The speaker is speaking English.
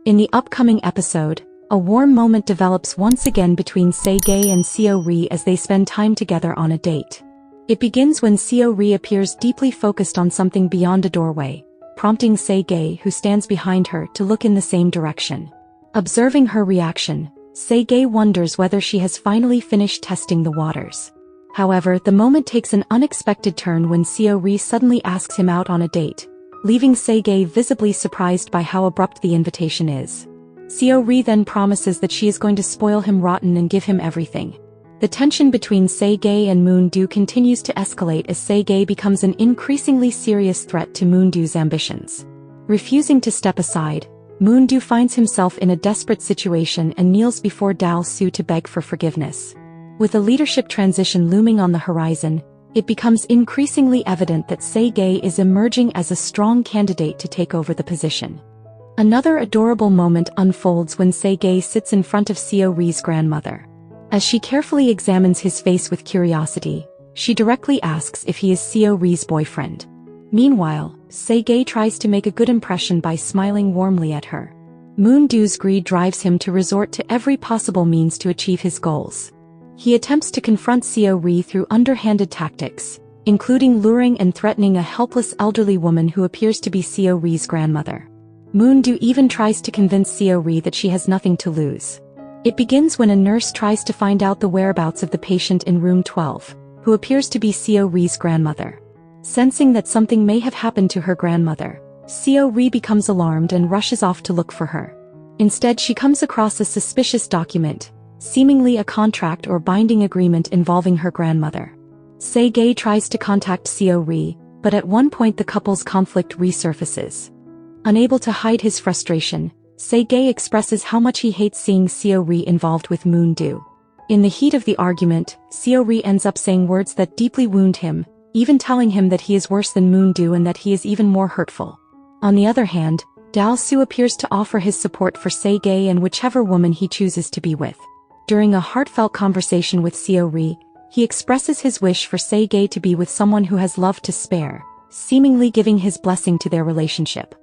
In the upcoming episode, a warm moment develops once again between Se-gae and Seo-ri as they spend time together on a date. It begins when Seo-ri appears deeply focused on something beyond a doorway, prompting Se-gae, who stands behind her, to look in the same direction. Observing her reaction, Se-gae wonders whether she has finally finished testing the waters. However, the moment takes an unexpected turn when Seo-ri suddenly asks him out on a date, leaving Se-gae visibly surprised by how abrupt the invitation is. Seo-ri then promises that she is going to spoil him rotten and give him everything. The tension between Se-gae and Moon-do continues to escalate as Se-gae becomes an increasingly serious threat to Moon-do's ambitions. Refusing to step aside, Moon-do finds himself in a desperate situation and kneels before Dal-soo to beg for forgiveness. With a leadership transition looming on the horizon, it becomes increasingly evident that Se-gae is emerging as a strong candidate to take over the position. Another adorable moment unfolds when Se-gae sits in front of Seo-ri's grandmother. As she carefully examines his face with curiosity, she directly asks if he is Seo-ri's boyfriend. Meanwhile, Se-gae tries to make a good impression by smiling warmly at her. Moon-do's greed drives him to resort to every possible means to achieve his goals. He attempts to confront Seo-ri through underhanded tactics, including luring and threatening a helpless elderly woman who appears to be Seo-ri's grandmother. Moon-do even tries to convince Seo-ri that she has nothing to lose. It begins when a nurse tries to find out the whereabouts of the patient in room 12, who appears to be Seo-ri's grandmother. Sensing that something may have happened to her grandmother, Seo-ri becomes alarmed and rushes off to look for her. Instead, she comes across a suspicious document, seemingly a contract or binding agreement involving her grandmother. Se-gae tries to contact Seo-ri, but at one point the couple's conflict resurfaces. Unable to hide his frustration, Se-gae expresses how much he hates seeing Seo-ri involved with Moon-do. In the heat of the argument, Seo-ri ends up saying words that deeply wound him, even telling him that he is worse than Moon-do and that he is even more hurtful. On the other hand, Dal-soo appears to offer his support for Se-gae and whichever woman he chooses to be with. During a heartfelt conversation with Seo-ri, he expresses his wish for Se-gae to be with someone who has love to spare, seemingly giving his blessing to their relationship.